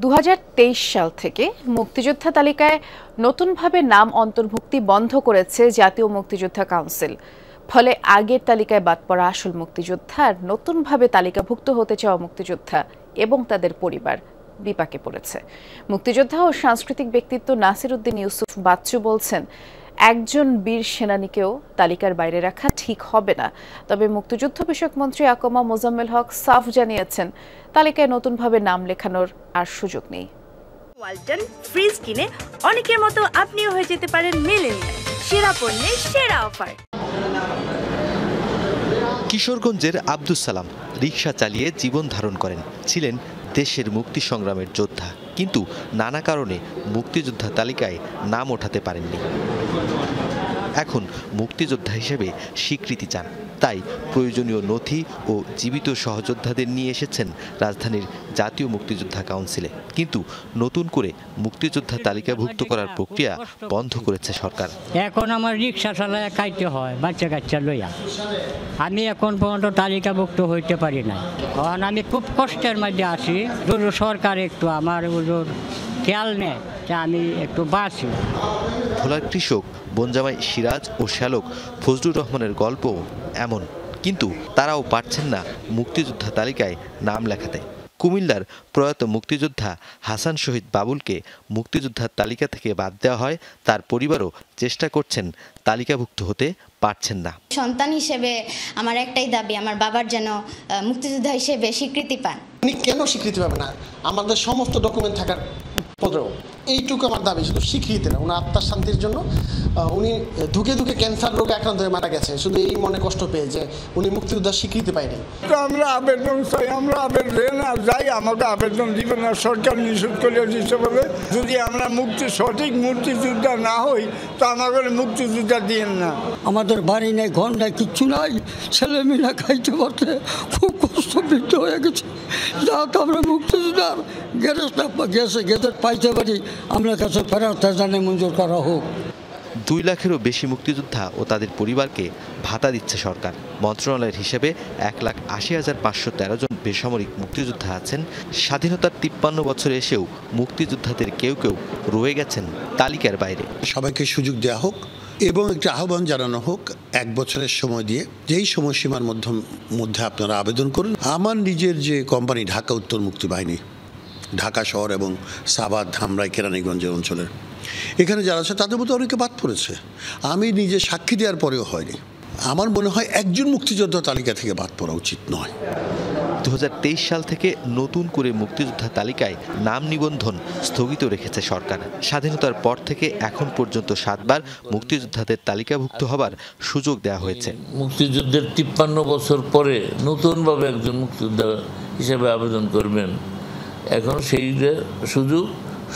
2023 সাল থেকে মুক্তিযোদ্ধা তালিকায় নতুনভাবে নাম অন্তর্ভুক্তি বন্ধ করেছে জাতীয় মুক্তিযোদ্ধা কাউন্সিল। ফলে আগের তালিকায় বাদ পড়া আসল মুক্তিযোদ্ধা আর নতুনভাবে তালিকাভুক্ত হতে চাওয়া মুক্তিযোদ্ধা এবং তাদের পরিবার বিপাকে পড়েছে। মুক্তিযোদ্ধা ও সাংস্কৃতিক ব্যক্তিত্ব নাসির উদ্দিন ইউসুফ বাচ্চু বলছেন, একজন বীর সেনানীকেও তালিকার বাইরে রাখা ঠিক হবে না। তবে মুক্তিযুদ্ধ বিষয়ক মন্ত্রী আকমা মোজাম্মেল হক সাফ জানিয়েছেন, তালিকায় নতুনভাবে নাম লেখানোর আর সুযোগ নেই। ওয়ালটন ফ্রিজ কিনে অনেকের মতো আপনিও হয়ে যেতে পারেন মিলেনিয়াল। সেরা পণ্যের সেরা অফার। কিশোরগঞ্জের আব্দুস সালাম রিকশা চালিয়ে জীবন ধারণ করেন। ছিলেন দেশের মুক্তি সংগ্রামের যোদ্ধা, কিন্তু নানা কারণে মুক্তিযোদ্ধা তালিকায় নাম ওঠাতে পারেননি। এখন মুক্তিযোদ্ধা হিসেবে স্বীকৃতি চান, তাই প্রয়োজনীয় নথি ও জীবিত সহযোদ্ধাদের নিয়ে এসেছেন রাজধানীর জাতীয় মুক্তিযোদ্ধা কাউন্সিলে। কিন্তু নতুন করে মুক্তিযোদ্ধা তালিকাভুক্ত করার প্রক্রিয়া বন্ধ করেছে সরকার। এখন আমার রিক্সা চালায় খাইতে হয়, বাচ্চা কাচ্চা লইয়া। আমি এখন পর্যন্ত তালিকাভুক্ত হইতে পারি না। কারণ আমি খুব কষ্টের মধ্যে আছি। সরকার একটু আমার খেয়াল নেয় যে আমি একটু বাঁচি। ভোলার কৃষক বনজামাই সিরাজ ও শ্যালক ফজলুর রহমানের গল্প এমন, কিন্তু তারাও পারছেন না মুক্তিযোদ্ধা তালিকায় নাম লেখাতে। কুমিল্লার প্রয়াত মুক্তিযোদ্ধা হাসান শহীদ বাবুলকে মুক্তিযোদ্ধার তালিকা থেকে বাদ দেওয়া হয়। তার পরিবারও চেষ্টা করছেন, তালিকাভুক্ত হতে পারছেন না। সন্তান হিসেবে আমার একটাই দাবি, আমার বাবার যেন মুক্তিযোদ্ধা হিসেবে স্বীকৃতি পান। উনি কেন স্বীকৃতি পাবে না? আমাদের সমস্ত ডকুমেন্ট থাকার পরেও এইটুকু আমার দাবি, শুধু স্বীকৃতি না, ওনার আত্মার শান্তির জন্য। উনি ধুকে ধুকে ক্যান্সার রোগে আক্রান্ত হয়ে মারা গেছে, শুধু এই মনে কষ্ট পেয়ে যে উনি মুক্তিযোদ্ধার স্বীকৃতি পায়নি। আমরা আবেদন চাই, আমরা আবেদন যাই, আমাকে আবেদন দিবে না, সরকার নিষেধ করে দিচ্ছে বলে। যদি আমরা সঠিক মুক্তিযোদ্ধা না হই তো আমাদের মুক্তিযোদ্ধা দিয়েন না। আমাদের বাড়ি নেই, ঘর নেই, কিচ্ছু নাই। ছেলেমেয়েরা খাইতে পারতে খুব কষ্টবিদ্ধ হয়ে গেছে। যাক আমরা মুক্তিযোদ্ধার গ্যাসের পাইতে পারি, আমরা কাছে ফেরত জানে মঞ্জুর করা হোক। 2 লাখেরও বেশি মুক্তিযোদ্ধা ও তাদের পরিবারকে ভাতা দিচ্ছে সরকার। মন্ত্রণালয়ের হিসেবে 1,80,513 জন বেসামরিক মুক্তিযোদ্ধা আছেন। স্বাধীনতার 53 বছরে এসেও মুক্তিযোদ্ধাদের কেউ কেউ রয়ে গেছেন তালিকার বাইরে। সবাইকে সুযোগ দেওয়া হোক এবং একটা আহ্বান জানানো হোক, 1 বছরের সময় দিয়ে, যেই সময়সীমার মধ্যে আপনারা আবেদন করুন। আমার নিজের যে কোম্পানি ঢাকা উত্তর মুক্তি বাহিনী, ঢাকা শহর এবং সাভার, ধামরাই, কেরানীগঞ্জের অঞ্চলের, এখানে যারা আছে তাদের মধ্যে অনেকে বাদ পড়েছে। আমি নিজে সাক্ষী দেওয়ার পরেও হয়নি। আমার মনে হয় একজন মুক্তিযোদ্ধা তালিকা থেকে বাদ পড়া উচিত নয়। 2023 সাল থেকে নতুন করে মুক্তিযোদ্ধা তালিকায় নাম নিবন্ধন স্থগিত রেখেছে সরকার। স্বাধীনতার পর থেকে এখন পর্যন্ত 7 বার মুক্তিযোদ্ধাদের তালিকাভুক্ত হবার সুযোগ দেওয়া হয়েছে। মুক্তিযুদ্ধের 53 বছর পরে নতুনভাবে একজন মুক্তিযোদ্ধা হিসেবে আবেদন করবেন। এখন সেই সুযোগ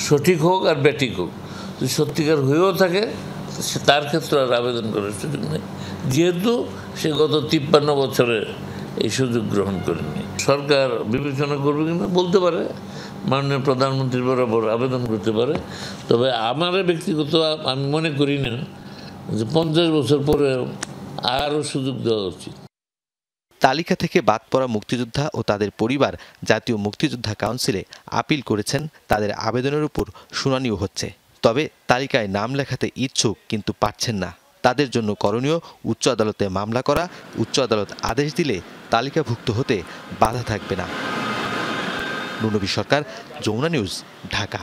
সঠিক হোক আর ব্যাটিক হোক, যদি সত্যিকার হয়েও থাকে তার ক্ষেত্রে আর আবেদন করার সুযোগ নেই, যেহেতু সে গত 53 বছরে এই সুযোগ গ্রহণ করেনি। সরকার বিবেচনা করবে কিনা বলতে পারে, মাননীয় প্রধানমন্ত্রীর বরাবর আবেদন করতে পারে। তবে আমার ব্যক্তিগত আমি মনে করি না যে 50 বছর পরে আরও সুযোগ দেওয়া উচিত। তালিকা থেকে বাদ পড়া মুক্তিযোদ্ধা ও তাদের পরিবার জাতীয় মুক্তিযোদ্ধা কাউন্সিলে আপিল করেছেন। তাদের আবেদনের উপর শুনানিও হচ্ছে। তবে তালিকায় নাম লেখাতে ইচ্ছুক কিন্তু পারছেন না। তাদের জন্য করণীয় উচ্চ আদালতে মামলা করা। উচ্চ আদালত আদেশ দিলে তালিকাভুক্ত হতে বাধা থাকবে না। নুনবী সরকার, যমুনা নিউজ, ঢাকা।